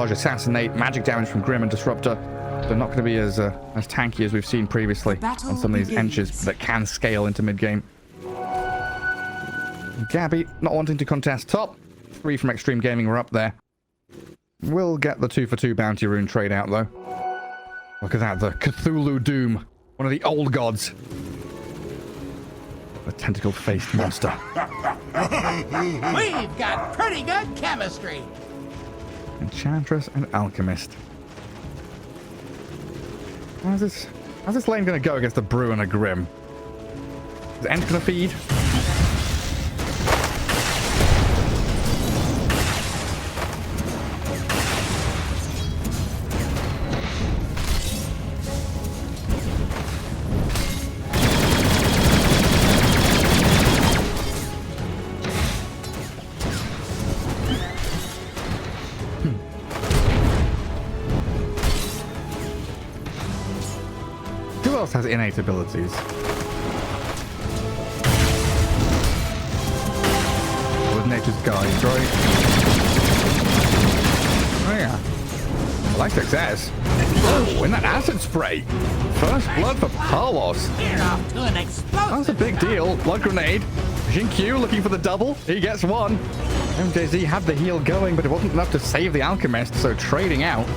barrage, assassinate, magic damage from Grim and Disruptor. They're not going to be as tanky as we've seen previously on some of these Enches that can scale into mid-game. Gabby, not wanting to contest top. 3 from Extreme Gaming were up there. We'll get the 2-for-2 bounty rune trade out, though. Look at that, the Cthulhu Doom. One of the old gods. A tentacle-faced monster. We've got pretty good chemistry. Enchantress and Alchemist. How's this lane going to go against a Brew and a Grim? Is Ench going to feed? Who else has innate abilities? With Nature's Guide, right? Oh yeah. I like success. Oh, and that acid spray. First blood for Carlos. We're off to an explosive. That's a big deal. Blood grenade. Jinkyu looking for the double. He gets one. MJZ had the heal going, but it wasn't enough to save the Alchemist, so trading out.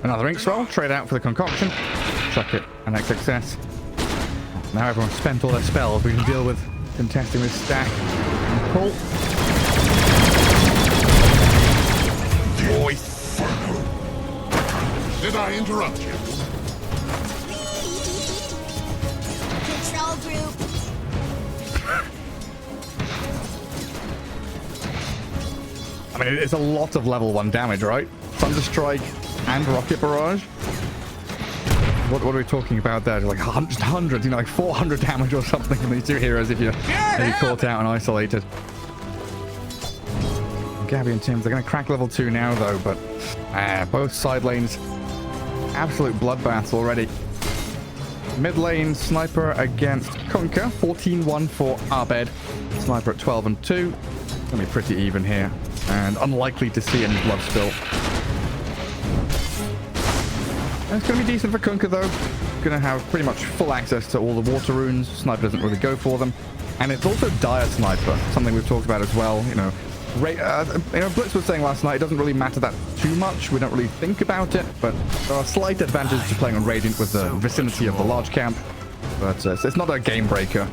Another ink swell, trade out for the concoction. Chuck it, and next success. Now everyone's spent all their spells, we can deal with contesting this stack. And pull. Boy. Did I interrupt you? Control group. I mean, it's a lot of level 1 damage, right? Thunderstrike and Rocket Barrage. What are we talking about there? Like hundreds, you know, like 400 damage or something from these two heroes if you're caught out and isolated. Gabby and Tim's, they're going to crack level 2 now, though, but both side lanes, absolute bloodbaths already. Mid lane, Sniper against Kunkka, 14-1 for Abed. Sniper at 12 and 2. Going to be pretty even here, and unlikely to see any blood spill. It's going to be decent for Kunkka, though. Going to have pretty much full access to all the water runes. Sniper doesn't really go for them. And it's also Dire Sniper, something we've talked about as well. You know, Blitz was saying last night, it doesn't really matter that too much. We don't really think about it, but there are slight advantages to playing on Radiant with the vicinity of the large camp. But it's not a game breaker.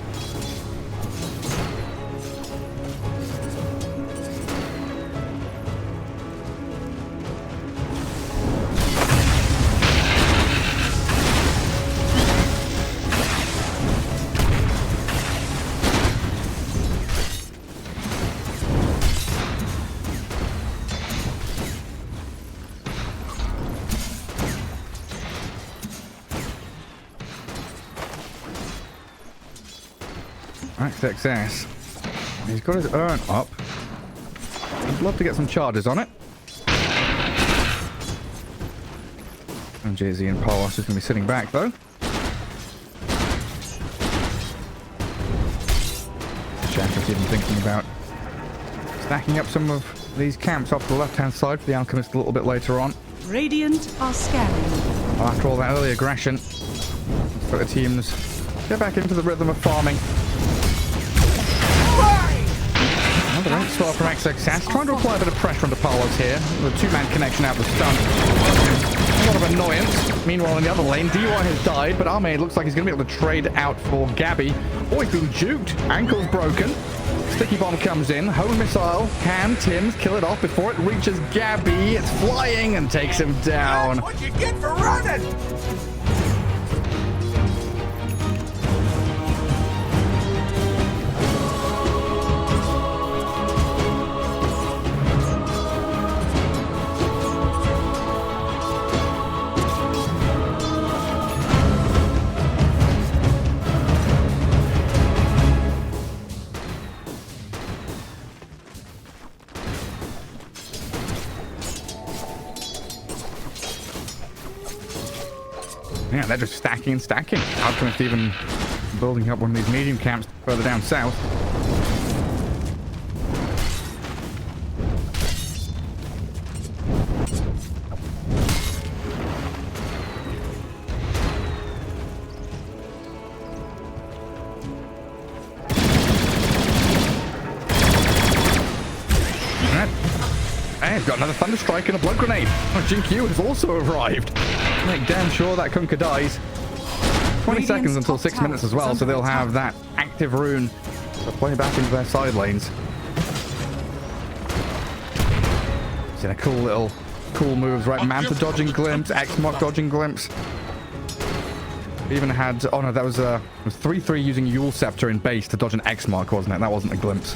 Right, success. He's got his urn up. I'd love to get some charges on it. And Jay-Z and Palos is going to be sitting back, though. Shatter's even thinking about stacking up some of these camps off the left-hand side for the Alchemist a little bit later on. Radiant are scanning. Well, after all that early aggression, for the teams get back into the rhythm of farming. Another rank swell from XXS, trying to apply a bit of pressure onto Palos here. The two-man connection out the stun. A lot of annoyance. Meanwhile, in the other lane, DY has died, but Ame looks like he's going to be able to trade out for Gabby. Oh, he's been juked. Ankle's broken. Sticky bomb comes in. Home missile. Can Tim's kill it off before it reaches Gabby? It's flying and takes him down. That's what you get for running. they're just stacking and stacking. Alchemist even building up one of these medium camps further down south. I've got another Thunder Strike and a Blood Grenade. Oh, Jinkyu has also arrived. Make damn sure that Kunkka dies. 20 seconds until 6 minutes as well, so they'll have that active rune to play back into their side lanes. Seen a cool moves, right? Manta dodging Glimpse, X-Mark dodging Glimpse. Even had, oh no, that was 3-3 using Yule Scepter in base to dodge an X-Mark, wasn't it? That wasn't a Glimpse.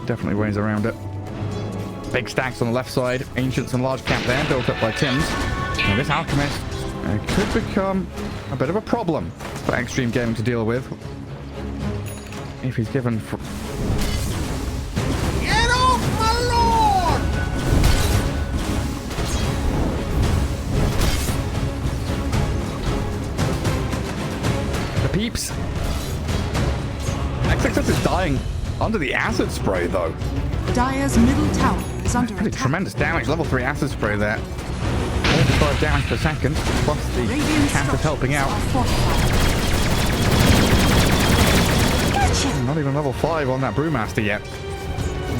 Definitely ways around it. Big stacks on the left side. Ancients and large camp there, built up by Tims. Now this Alchemist could become a bit of a problem for Extreme Gaming to deal with. If he's given... Get off my lawn! The peeps. XXS is dying under the acid spray, though. Dire's middle tower is under Pretty attack. tremendous damage. Level 3 acid spray there. 45 damage per second. Plus the Radiant camp is helping out. are fortified. Not even level 5 on that Brewmaster yet.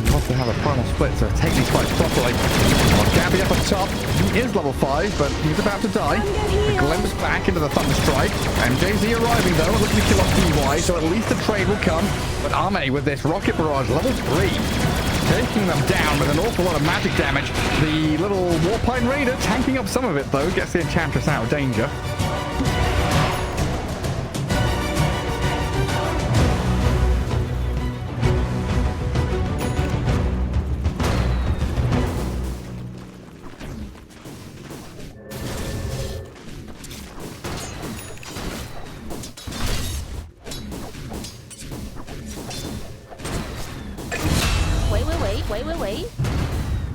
We'll have to have a final split to take these fights properly. Well, Gabby up on top. He is level 5, but he's about to die. A glimpse back into the Thunder Strike. MJZ arriving though, looking to kill off DY, so at least a trade will come. But Ame with this Rocket Barrage, level 3. Taking them down with an awful lot of magic damage. The little Warpine Raider tanking up some of it though, gets the Enchantress out of danger. Wait.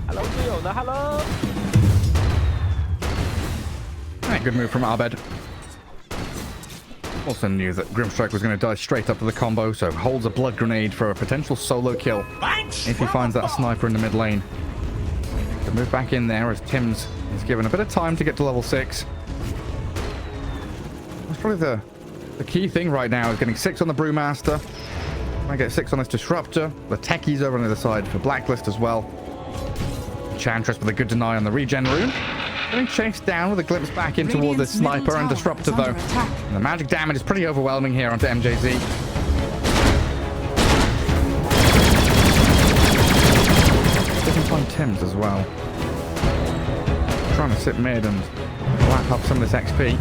Hello, Fiona. Hello. Right, good move from Abed. Also knew that Grimstrike was going to die straight up to the combo, so holds a Blood Grenade for a potential solo kill if he finds that sniper in the mid lane. To move back in there as Tims is given a bit of time to get to level 6. That's probably the key thing right now is getting 6 on the Brewmaster. I get 6 on this Disruptor. The Techies over on the other side for Blacklist as well. Enchantress with a good deny on the regen rune. Getting chased down with a glimpse back in toward the Sniper and Disruptor though. And the magic damage is pretty overwhelming here onto MJZ. Doesn't find Tims as well. Trying to sit mid and lap up some of this XP.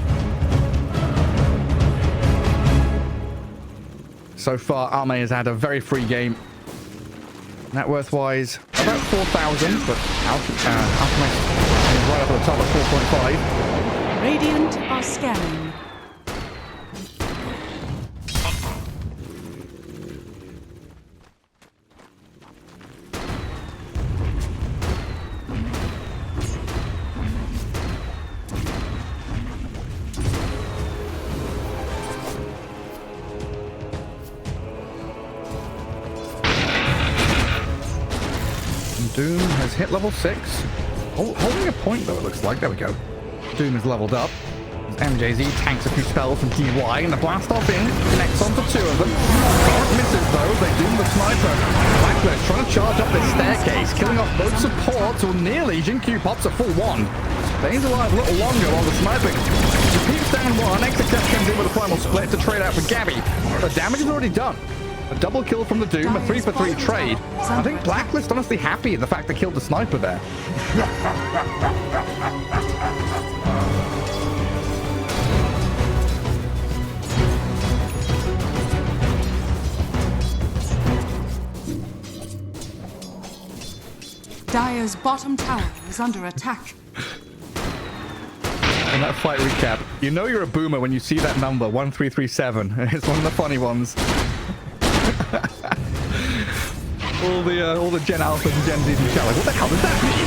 So far, Ame has had a very free game. Net worth-wise, about 4,000, but Alchemist is right up at the top at 4.5. Radiant are scanning. Doom has hit level 6. Holding a point though, it looks like. There we go. Doom is leveled up. MJZ tanks a few spells from DY and the blast off in. Connects on for 2 of them. Current misses though. They doom the sniper. Blacklist trying to charge up this staircase, killing off both supports, or nearly. Jinkyu pops a full 1. Stays alive a little longer while the sniping. He peeps down 1. XXS comes in with a final split to trade out for Gabby. The damage is already done. A double kill from the Doom, a 3-for-3 trade. I think Blacklist honestly happy the fact they killed the sniper there. Dire's bottom tower is under attack. And that fight recap, you know you're a boomer when you see that number, 1337. It's one of the funny ones. all the Gen Alphas and Gen Zs in chat like, what the hell does that mean?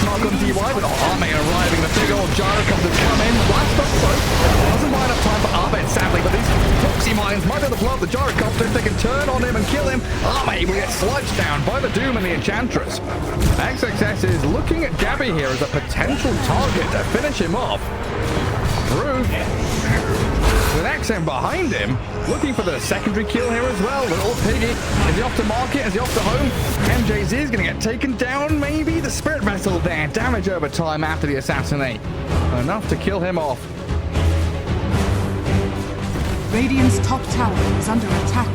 mark on DY, but Ame arriving. The big old Gyrocopters come in. Blast up close. Doesn't mind enough time for Ame, sadly, but these Proxy Mines might be able to blow up the Gyrocopter if they can turn on him and kill him. Ame will get sliced down by the Doom and the Enchantress. XXS is looking at Gabby here as a potential target to finish him off. Ruth with XM behind him, looking for the secondary kill here as well. Little Piggy, is he off to market? Is he off to home? MJZ is going to get taken down, maybe. The Spirit Vessel there, damage over time after the assassinate. Enough to kill him off. Radiant's top tower is under attack.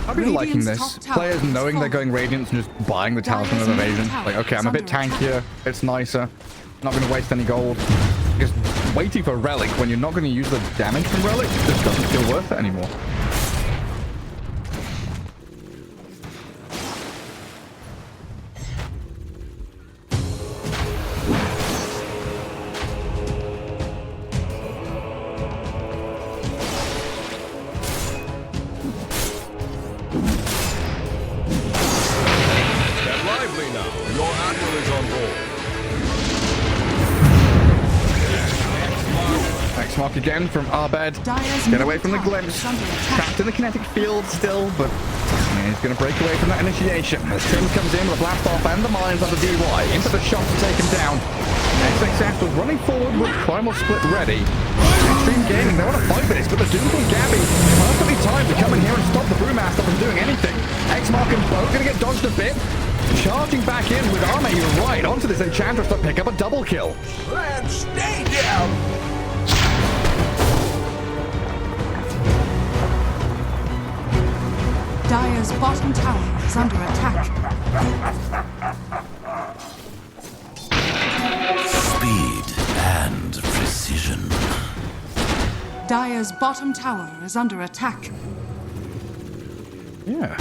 I've been liking this. Players knowing they're going Radiance and just buying the Talisman of Evasion. Like, okay, I'm a bit tankier. It's nicer. Not going to waste any gold. Just waiting for Relic when you're not going to use the damage from Relic just doesn't feel worth it anymore. Mark again from Abed. Get away from the glimpse. Trapped in the kinetic field still, but he's going to break away from that initiation. As Tim comes in with a blast off and the mines on the DY. Into the shot to take him down. XXS was running forward with Primal Split ready. Extreme Gaming, they want to fight this, but the Doom from Gabby perfectly timed to come in here and stop the Brewmaster from doing anything. X-Mark and Bo going to get dodged a bit. Charging back in with Ame right onto this Enchantress to pick up a double kill. Let's stay down. Dire's bottom tower is under attack. Speed and precision. Dire's bottom tower is under attack. Yeah.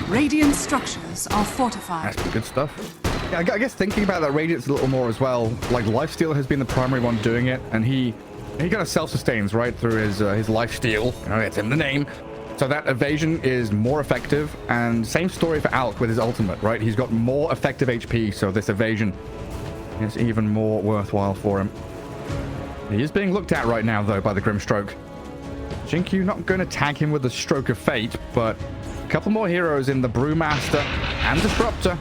Radiant structures are fortified. That's good stuff. Yeah, I guess thinking about that Radiance a little more as well, like Lifesteal has been the primary one doing it, and he kind of self-sustains right through his lifesteal. You know, it's in the name. So that evasion is more effective, and same story for Alec with his ultimate, right? He's got more effective HP, so this evasion is even more worthwhile for him. He is being looked at right now, though, by the Grimstroke. Jinkyu not going to tag him with the Stroke of Fate, but a couple more heroes in the Brewmaster and Disruptor.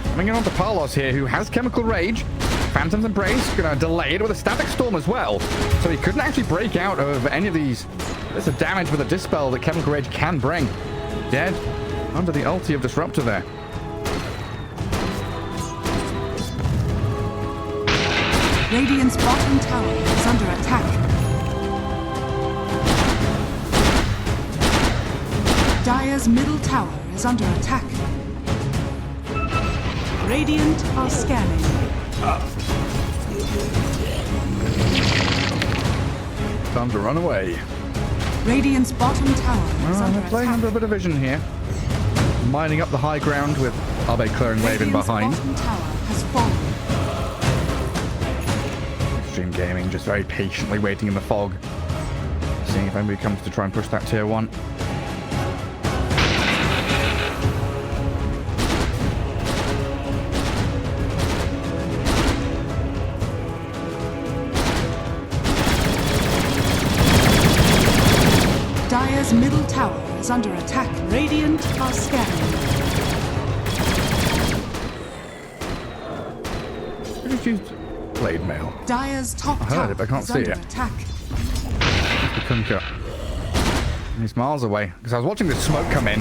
Coming in onto Palos here, who has Chemical Rage. Phantom's Embrace, gonna delay it with a Static Storm as well. So he couldn't actually break out of any of these. There's a damage with a Dispel that Chemical Rage can bring. Dead under the ulti of Disruptor there. Radiant's bottom tower is under attack. Dire's middle tower is under attack. Radiant are scanning. Time to run away. Radiant's bottom tower is under They're playing attack. under a bit of vision here. Mining up the high ground with Abe clearing wave in behind. Radiant's bottom tower has fallen. Extreme Gaming just very patiently waiting in the fog. Seeing if anybody comes to try and push that tier 1. Dire's middle tower is under attack. Radiant are scanning. Who just used Blade Mail? Dire's top I heard tower it, but I can't is see under it. attack. The Kunkka. He's miles away because I was watching the smoke come in.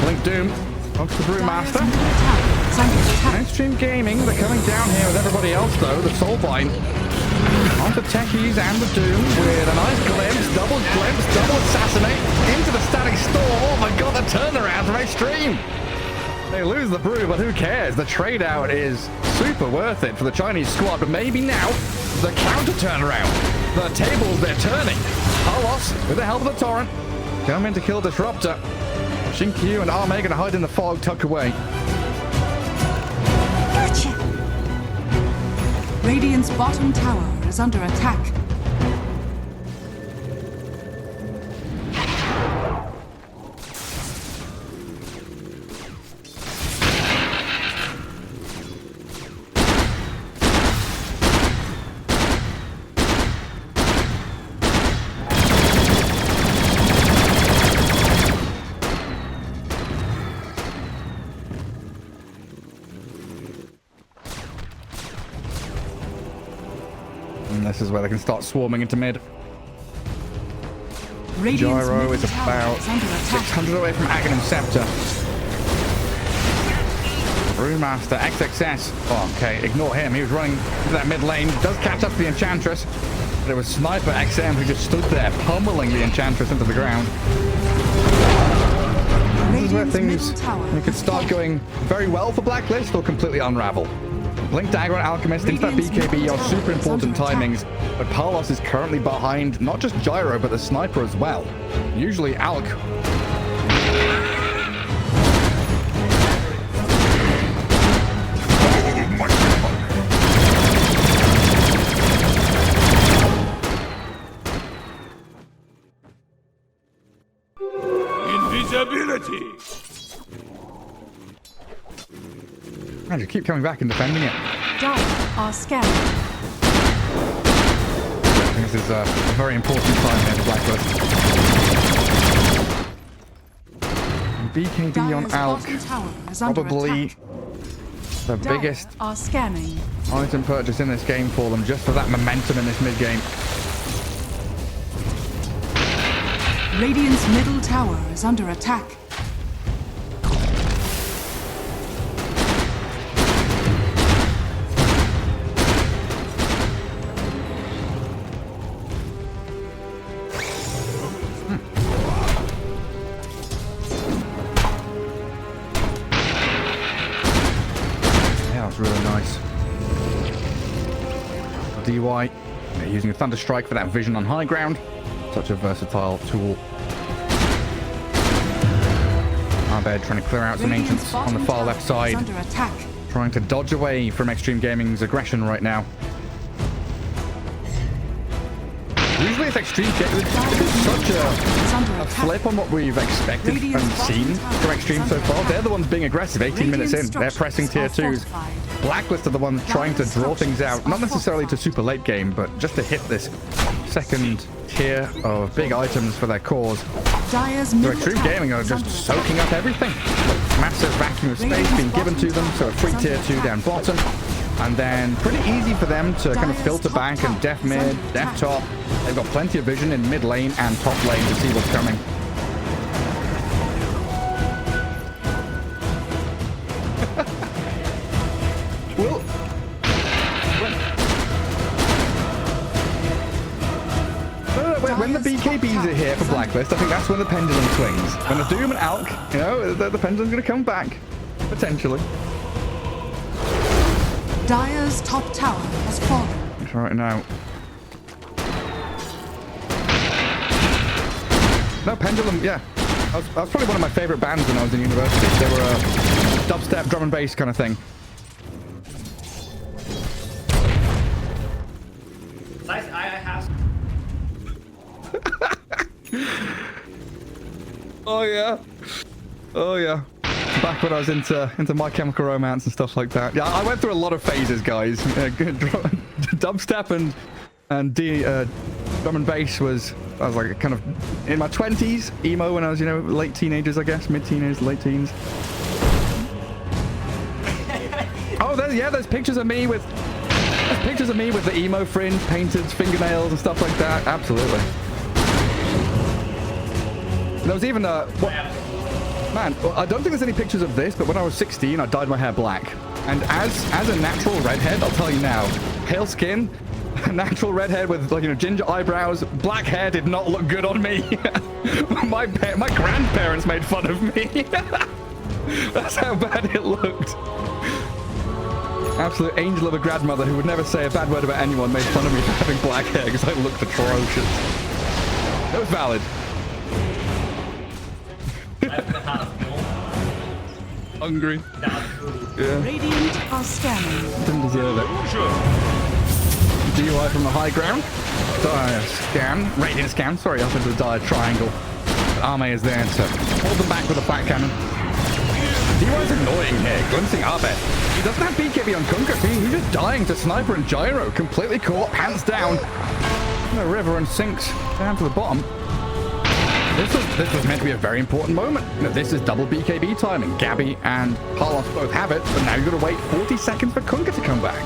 Blink Doom onto the Dire's Brewmaster. middle tower is under attack. Extreme Gaming, they're coming down here with everybody else though. The Soulbind onto Techies and the Doom with a nice glimpse, double assassinate into the Static Storm. Oh my god, the turnaround from Extreme. They lose the Brew, but who cares? The trade out is super worth it for the Chinese squad, but maybe now the counter turnaround. The tables, they're turning. Palos, with the help of the Torrent, come in to kill Disruptor. Shinkyu and Ame gonna hide in the fog, tuck away. Radiant's bottom tower is under attack. This is where they can start swarming into mid. Radiant's Gyro middle is tower about is under attack. 600 away from Aghanim Scepter. Brewmaster, XXS. Oh, okay, ignore him. He was running into that mid lane. Does catch up to the Enchantress. But it was Sniper XM who just stood there, pummeling the Enchantress into the ground. This is where things could start going very well for Blacklist or completely unravel. Blink Dagger and Alchemist into that BKB are super important timings, but Palos is currently behind not just Gyro, but the Sniper as well. Usually Alch. Invisibility. And you keep coming back and defending it. Dire are scanning. I think this is a very important time here for Blacklist. BKB on Dire's Alch, bottom tower is under probably attack. the Dire biggest are scanning. item purchase in this game for them, just for that momentum in this mid game. Radiant's middle tower is under attack. Really nice. DY using a Thunder Strike for that vision on high ground. Such a versatile tool. Abed trying to clear out some Ancients on the far left side. Under attack. Trying to dodge away from Extreme Gaming's aggression right now. Usually it's Extreme Gaming. It's such a flip on what we've expected and seen from Extreme so far. They're the ones being aggressive 18 minutes in. They're pressing tier 2s. Blacklist are the ones trying to draw things out. Not necessarily to super late game, but just to hit this second tier of big items for their cause. So Extreme Gaming are just soaking up everything. Massive vacuum of space being given to them. So a free tier 2 down bottom. And then pretty easy for them to kind of filter back and def mid, def top. They've got plenty of vision in mid lane and top lane to see what's coming. Well, when the BKBs are here for Blacklist, I think that's when the pendulum swings. When the Doom and Alch, you know, the pendulum's going to come back. Potentially. Dire's top tower has fallen. Right now. No, Pendulum, yeah. I was probably one of my favorite bands when I was in university. They were a dubstep, drum and bass kind of thing. I have. Oh, yeah. Oh, yeah. Back when I was into My Chemical Romance and stuff like that. Yeah, I went through a lot of phases, guys. Dubstep and drum and bass I was like kind of in my 20s. Emo when I was, you know, late teenagers, I guess. Mid-teenagers, late teens. Oh, there's pictures of me with the emo fringe, painted fingernails and stuff like that. Absolutely. There was even a... Man, I don't think there's any pictures of this, but when I was 16, I dyed my hair black. And as a natural redhead, I'll tell you now, pale skin, natural redhead with, like, you know, ginger eyebrows, black hair did not look good on me. My grandparents made fun of me. That's how bad it looked. Absolute angel of a grandmother who would never say a bad word about anyone made fun of me for having black hair because I looked atrocious. That was valid. Hungry. Yeah. Radiant are scanning. Didn't deserve it. DY from the high ground. Dire scan, radiant scan, sorry, up into the dire triangle. Ame is there to hold them back with a flat cannon. DY's annoying here, glimpsing Ame. He doesn't have BKB on Kunkka, he's just dying to Sniper and Gyro, completely caught, hands down. The river and sinks down to the bottom. This was meant to be a very important moment. This is double BKB time, and Gabby and Palos both have it, but now you've got to wait 40 seconds for Kunkka to come back.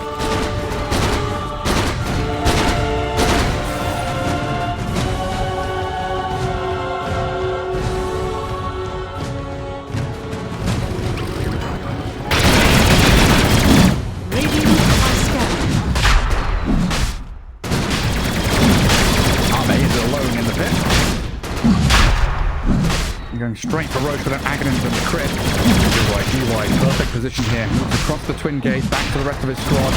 Going straight for Roach with an Aghanim's and the crit. DY, perfect position here. Moves across the twin gate, back to the rest of his squad.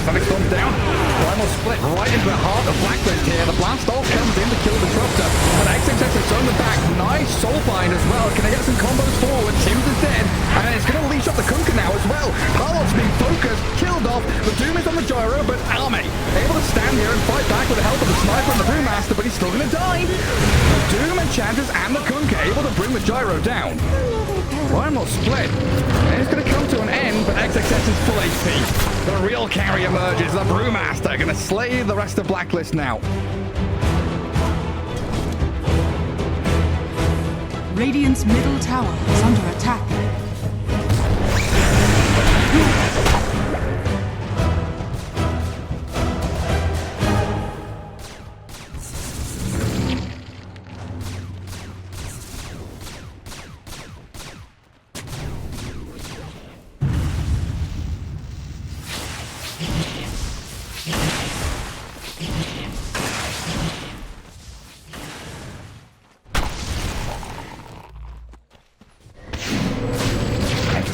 Sonic storms down. Primal split right into the heart of Blacklist here. The blast off comes in to kill the Disruptor. But XXS has thrown them back. Nice soulbind as well. Can they get some combos forward? Tim's is dead. And it's going to leash up the Kunkka now as well. Palos being focused, killed off. The Doom is on the Gyro, but Ame able to stand here and fight back with the help of the Sniper and the Brewmaster, but he's still going to die. The Doom, Enchantress, and the Kunkka able to bring the Gyro down. Primal split. And it's going to come to an end, but XXS is full HP. The real carry emerges. The Brewmaster going to slay the rest of Blacklist now. Radiant's middle tower is under attack.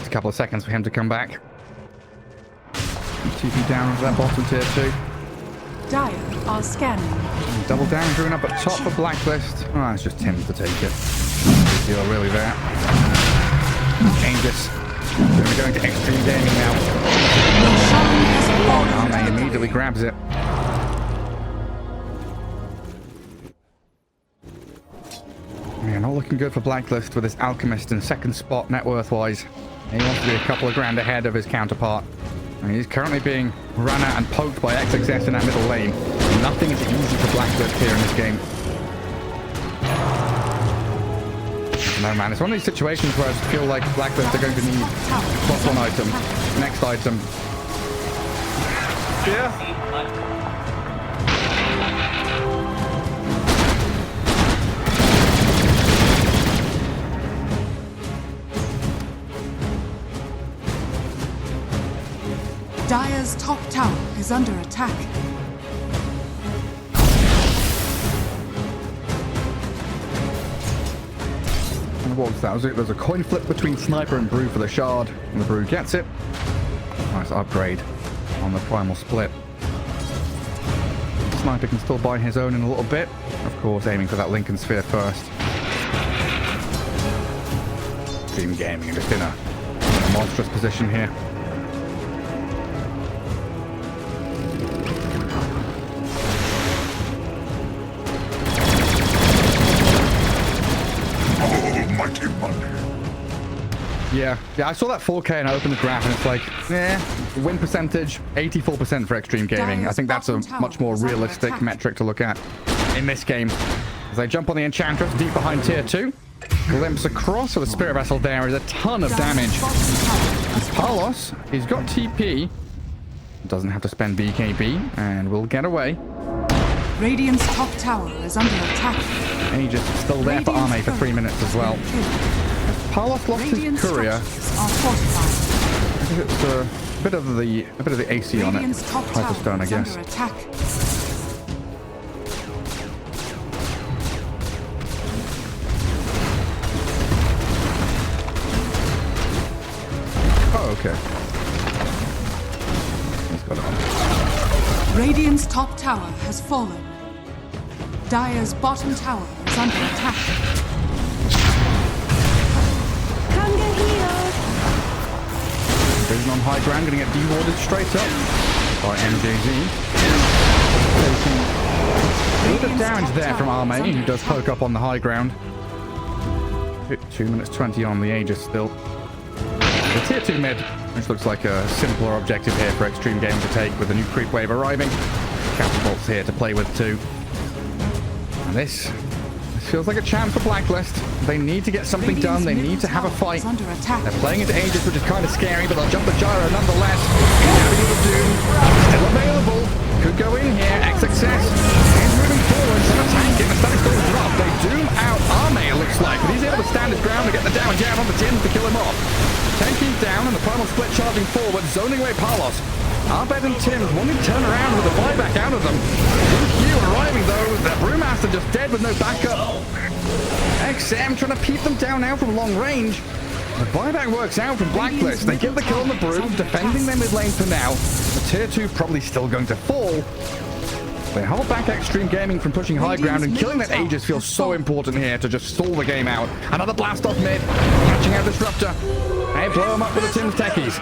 A couple of seconds for him to come back. TP down into that bottom tier 2. Dire are scanning. Double down, Druin up at top for Blacklist. Oh, it's just Tim to take it. You're really there. Changes. We're going to Extreme Gaming now. Ame immediately grabs it. Yeah, not looking good for Blacklist with his Alechemist in second spot net worth wise. He wants to be a couple of grand ahead of his counterpart. And he's currently being run at and poked by XXS in that middle lane. Nothing is easy for Blacklist here in this game. No, man, it's one of these situations where I just feel like Blacklist are going to need +1 item. Next item. Yeah. Dire's top tower is under attack. And what was that? There's a coin flip between Sniper and Brew for the shard. And the Brew gets it. Nice upgrade on the primal split. Sniper can still buy his own in a little bit. Of course, aiming for that Lincoln Sphere first. Team Gaming just in a monstrous position here. Yeah, I saw that 4K and I opened the graph and it's like, win percentage, 84% for Extreme Gaming. I think that's a much more realistic metric to look at in this game. As they jump on the Enchantress deep behind tier 2. Glimpse across with the Spirit Vessel there is a ton of damage. Palos, he's got TP. Doesn't have to spend BKB and will get away. Radiant's top tower is under attack. Aegis is still there for Ame for 3 minutes as well. Palos lost his courier. It's a bit of the AC on it. Hyperstone, I guess. Oh, okay. He's got it on. Radiant's top tower has fallen. Dire's bottom tower is under attack. Vision on high ground, going to get dewarded straight up by MJZ. Taking a little bit of damage there from Ame, who does poke up on the high ground. 2 minutes 20 on the Aegis still. The tier 2 mid, which looks like a simpler objective here for Extreme Gaming to take with a new creep wave arriving. Catapults here to play with too. And this feels like a chance for Blacklist. They need to get something done. They need to have a fight. They're playing into Aegis, which is kind of scary, but they'll jump the gyro nonetheless. Gabby of Doom still available. Could go in here. X success. He's moving forward. Some tank it. The static still drop. They doom out Ame, it looks like, but he's able to stand his ground and get the damage out on the Tims to kill him off. Techies down and the primal split charging forward, zoning away Palos. Arbed and Tims wanting to turn around with a buyback out of them. Hugh arriving though, the Brewmaster just dead with no backup. XM trying to peep them down now from long range. The buyback works out from Blacklist. They get the kill on the Brew, defending their mid lane for now. The tier 2 probably still going to fall. They hold back Extreme Gaming from pushing high ground, and killing that Aegis feels so important here to just stall the game out. Another blast off mid, catching out Disruptor. Hey, blow him up with the Tim's Techies.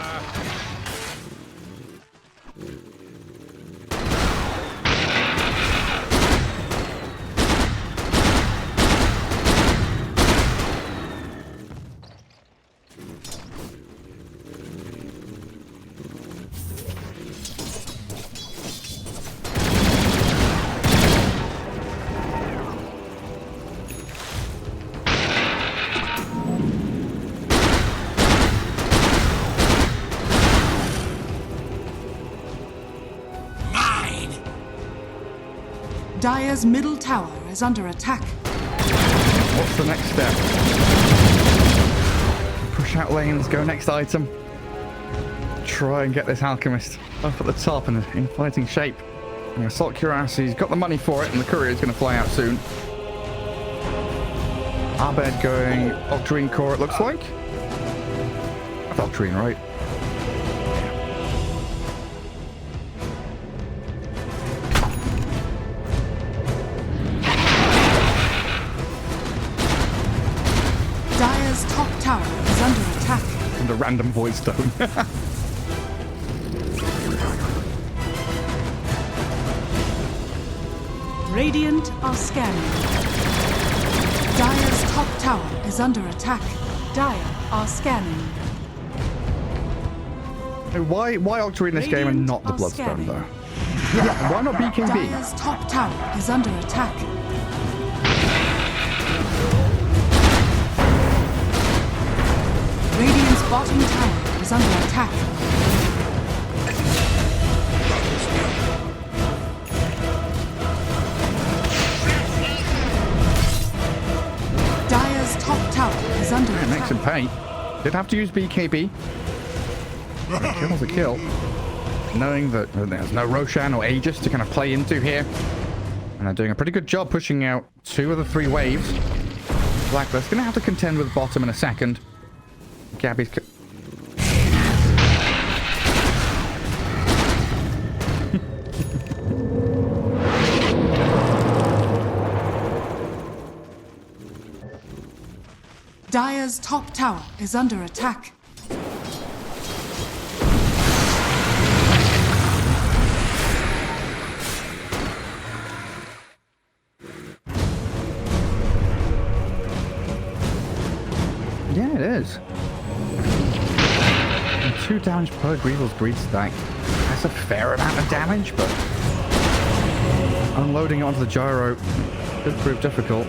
Dire's middle tower is under attack. What's the next step? Push out lanes, go next item. Try and get this Alchemist up at the top and in fighting shape. And Assault Cuirassi's got the money for it, and the courier's going to fly out soon. Arbed going Octarine Core, it looks like. That's Octarine, right? Dire's top tower is under attack. And a random void stone. Radiant are scanning. Dire's top tower is under attack. Dire are scanning. Why Octarine in this game and not the Bloodstone, though? Yeah, why not BKB? Dire's top tower is under attack. Radiant's bottom tower is under attack. Dire's top tower is under attack. Makes him pay. Did have to use BKB. Kill's a kill. Knowing that there's no Roshan or Aegis to kind of play into here. And they're doing a pretty good job pushing out 2 of the 3 waves. Blacklist going to have to contend with bottom in a second. Gabby's... Dire's top tower is under attack. Yeah, it is. And 2 damage per Grievel's Greed stack. That's a fair amount of damage, but unloading it onto the gyro could prove difficult.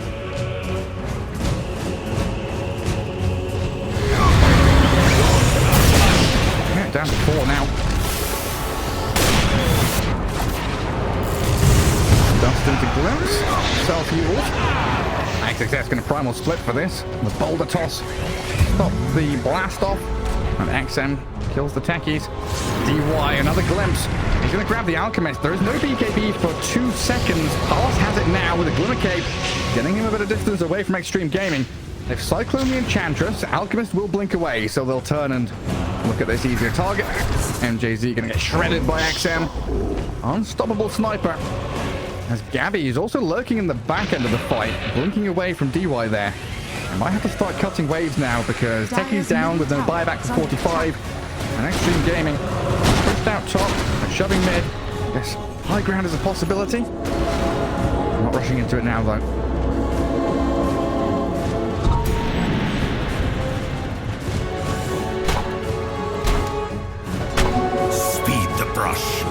Yeah, down to 4 now. Dust into glimpse. Self-healed. XXS going to primal split for this. The boulder toss. Stop the blast off. And XM kills the Techies. DY, another glimpse. He's going to grab the Alchemist. There is no BKB for 2 seconds. Palos has it now with a Glimmer Cape, getting him a bit of distance away from Extreme Gaming. If Cyclone the Enchantress, Alchemist will blink away, so they'll turn and look at this easier target. MJZ going to get shredded by XM. Unstoppable sniper. As Gabby is also lurking in the back end of the fight, blinking away from DY there. I might have to start cutting waves now because Techies down with no buyback for 45. And Extreme Gaming pushed out top and shoving mid. Yes, high ground is a possibility. I'm not rushing into it now, though. Speed the brush.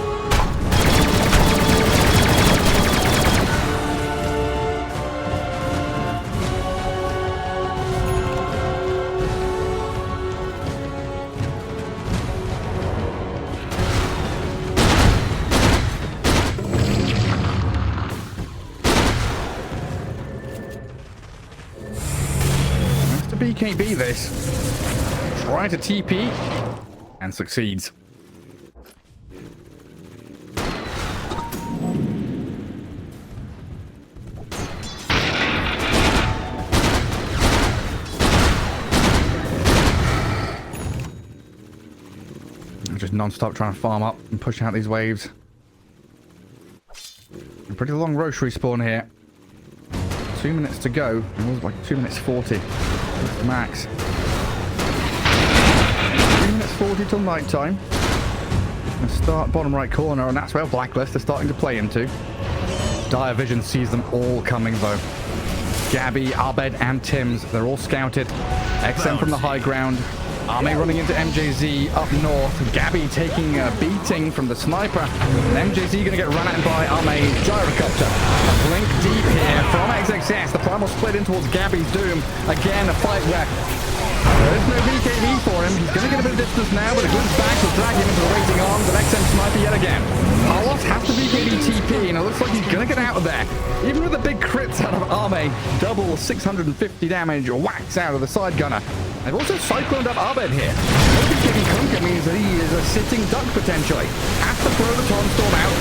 BKB this. Trying to TP and succeeds. Just non-stop trying to farm up and push out these waves. A pretty long Roche respawn here. 2 minutes to go. It was like 2 minutes 40. That's the max. 2 minutes 40 till night time. And start bottom right corner, and that's where Blacklist are starting to play into. Dire Vision sees them all coming though. Gabby, Abed, and Tims, they're all scouted. XM from the high ground. Ame running into MJZ up north. Gabby taking a beating from the sniper. And MJZ going to get run at by Ame Gyrocopter. A blink deep here from XXS. The primal split in towards Gabby's doom. Again, a fight where there is no BKB for him. He's going to get a bit of distance now, but a glimpse back will drag him into the raging arms of XM Sniper yet again. Carlos has the BKB TP, and it looks like he's going to get out of there. Even with the big crits out of Ame, double 650 damage whacks out of the side gunner. They've also cycloned up Abed here. No BKB Kunkka means that he is a sitting duck potentially. Has to throw the Tom Storm out.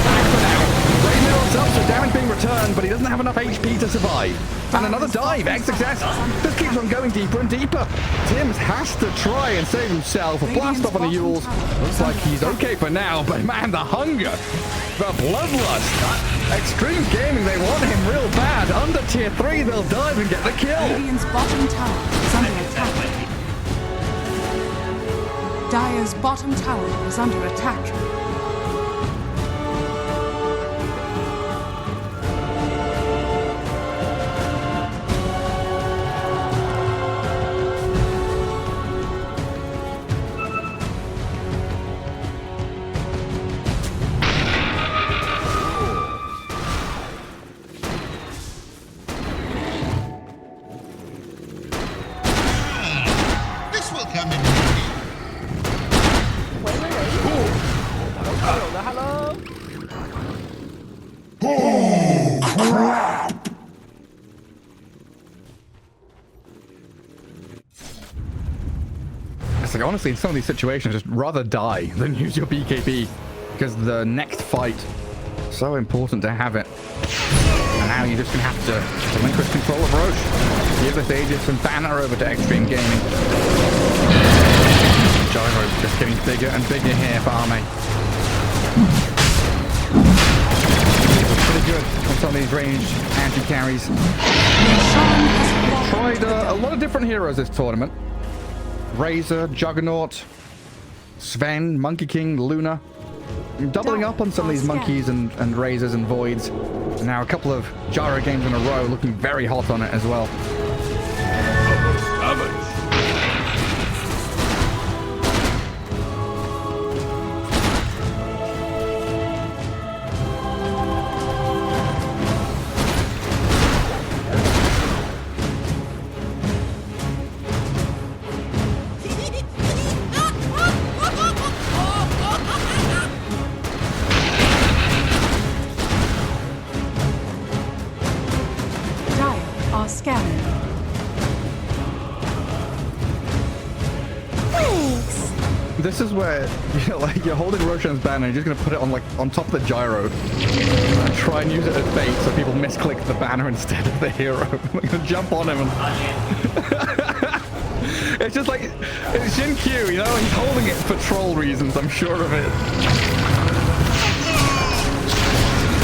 Back for now. Rain middle himself, so damage being returned, but he doesn't have enough HP to survive. And another dive. XXS just keeps on going deeper and deeper. Tims has to try and save himself. A blast off on the Yules. Looks like he's okay for now, but man, the hunger, the bloodlust. Extreme Gaming, they want him real bad. Under tier 3, they'll dive and get the kill. Radiant's bottom tower is under attack. Dire's bottom tower is under attack. This will come in handy. It's like, honestly, in some of these situations, just rather die than use your BKB, because the next fight, so important to have it. And now you're just going to have to relinquish control of Roche. Give this Aegis and banner over to Extreme Gaming. Gyro just getting bigger and bigger here for Ame. Pretty good on some of these ranged anti-carries. Tried a lot of different heroes this tournament. Razor, Juggernaut, Sven, Monkey King, Luna. I'm doubling up on some of these monkeys and razors and voids. And now a couple of gyro games in a row, looking very hot on it as well. This is where you're holding Roshan's banner and you're just gonna put it on top of the gyro and try and use it as bait so people misclick the banner instead of the hero. We're gonna jump on him and it's just like it's Jin Q, you know, he's holding it for troll reasons, I'm sure of it.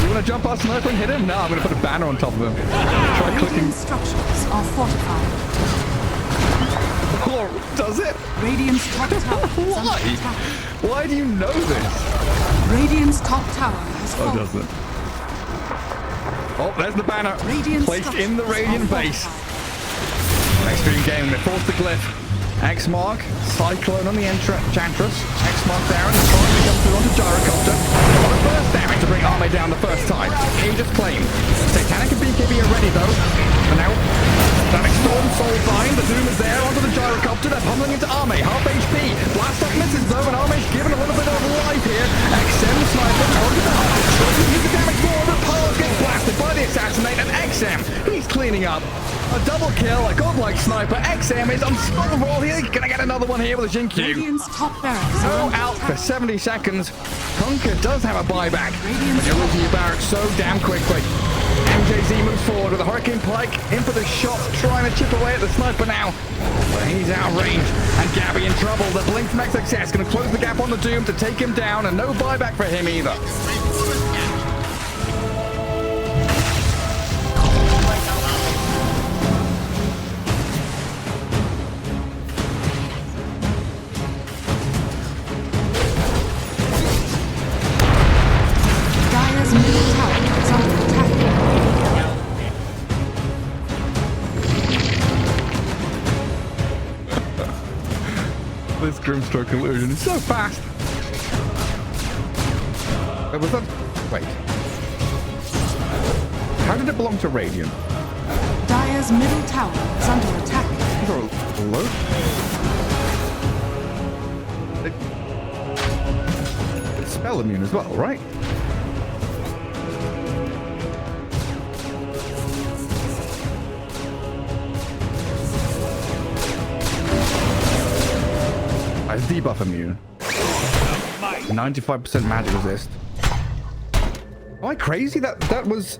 You wanna jump our sniper and hit him? No, I'm gonna put a banner on top of him. Try clicking. Structures are fortified. Or does it? Radiant's top tower is under Why? attack. Why do you know this? Radiant's top tower has Oh, fallen. does it? Oh, there's the banner. Radiant Placed in the Radiant base. Extreme Gaming, they forced the glyph. X mark, Cyclone on the Enchantress. X mark there, and the finally comes through onto Gyrocopter. What a burst damage to bring Ame down the first time. He just claimed. Satanic and BKB are ready though. And now, Dynamic Storm, Soulbind, the Doom is there onto the Gyrocopter. They're pummeling into Ame, half HP. Blast off misses though, and Ame's given a little bit of life here. XM sniper onto the heart. Trying to use the damage more, but Palos gets blasted by the Assassinate, and XM, he's cleaning up. A double kill, a godlike sniper. XM is unstoppable. He's gonna get another one here with a Jinkyu. Radiant's top barracks are No under out for attack. 70 seconds. Kunkka does have a buyback. Radiant's But you're losing your barracks so damn quickly. MJZ moves forward with a Hurricane Pike in for the shot, trying to chip away at the sniper now. But he's out of range. And Gabby in trouble. The blink from XXS going to close the gap on the Doom to take him down, and no buyback for him either. Dire's middle tower is under attack. This Grimstroke illusion is so fast. Was that... Wait. How did it belong to Radiant? Dire's middle tower is under attack. These are low. It's spell immune as well, right? It's debuff immune. 95% magic resist. Am I crazy? That was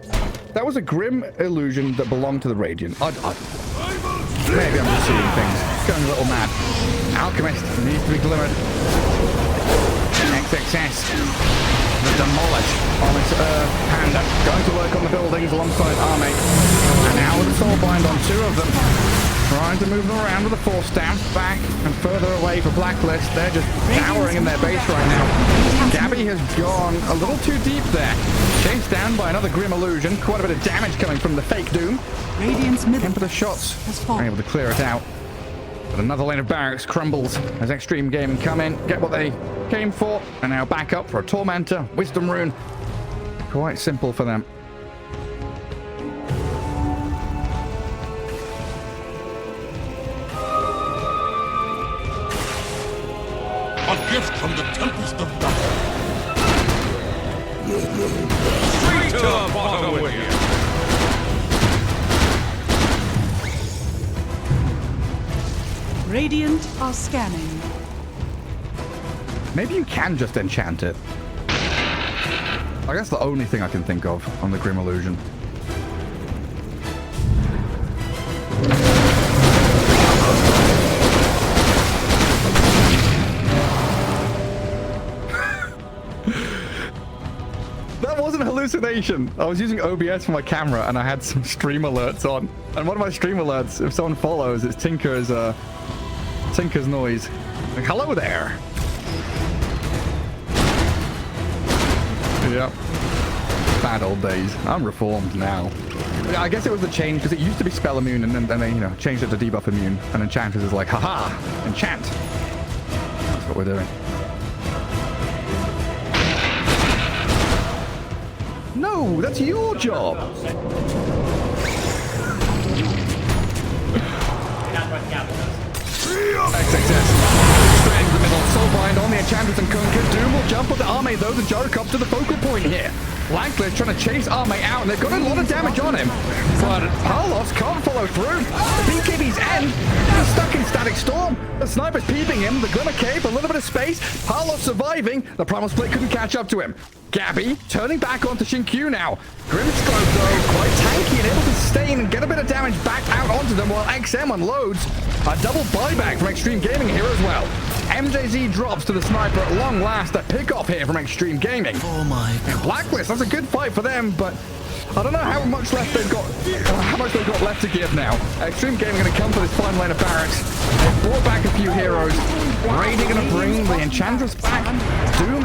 a Grim illusion that belonged to the Radiant. Maybe I'm just seeing things. Going a little mad. Alchemist needs to be glimmered. XXS. The Demolish on its Panda. Going to work on the buildings alongside Ame. And now with the Soulbind on two of them. Trying to move them around with a force down, back and further away for Blacklist. They're just towering in their base right now. Gabby has gone a little too deep there. Chased down by another Grim Illusion. Quite a bit of damage coming from the fake Doom. Radiant's middle In for the shots. has fallen. Able to clear it out. But another lane of barracks crumbles as Extreme Gaming come in, get what they came for, and now back up for a Tormentor, Wisdom Rune. Quite simple for them. A gift from the Tempest of Battle. Straight to the bottom with you. Radiant are scanning. Maybe you can just enchant it. I guess the only thing I can think of on the Grim Illusion. That wasn't a hallucination. I was using OBS for my camera and I had some stream alerts on. And one of my stream alerts, if someone follows, it's Tinker's noise. Like, hello there. Yep. Bad old days. I'm reformed now. Yeah, I guess it was the change because it used to be spell immune and then they, changed it to debuff immune. And Enchanters is like, haha, enchant. That's what we're doing. No, that's your job. XXS. Straight into the middle. Soulbind on the Enchantress and Kunkka. Doom will jump on the Ame though. The Gyrocopter, the focal point here. Blacklist trying to chase Ame out, and they've got a lot of damage on him. But Palos can't follow through. The BKB's end. He's stuck in Static Storm. The sniper's peeping him. The Glimmer Cape, a little bit of space. Palos surviving. The Primal Split couldn't catch up to him. Gabby turning back onto Shinkyu now. Grimstroke though, quite tanky and able to sustain and get a bit of damage back out onto them while XM unloads. A double buyback from Extreme Gaming here as well. MJZ drops to the sniper at long last. A pick-off here from Extreme Gaming. Oh my And Blacklist, that's a good fight for them, but I don't know how much left they've got, how much they've got left to give now. Extreme Gaming going to come for this final lane of barracks. They've brought back a few heroes. Brady going to bring the Enchantress back. Doom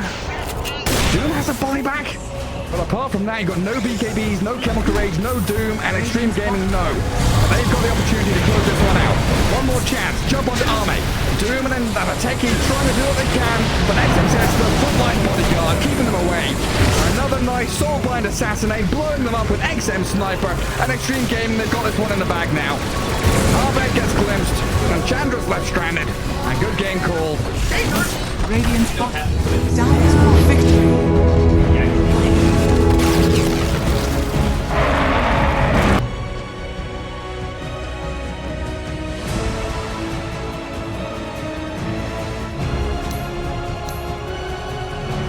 has a body back. But apart from that, you've got no BKBs, no Chemical Rage, no Doom, and Extreme Gaming, no. They've got the opportunity to close this one out. One more chance. Jump onto Ame. Doom and then the Techies trying to do what they can, but XXS, the frontline bodyguard, keeping them away. Another nice soulblind assassinate, blowing them up with XM Sniper, and Extreme Gaming, they've got this one in the bag now. Arbed gets glimpsed, and Chandra's left stranded. And good game call. Radiant's bottom. Dire's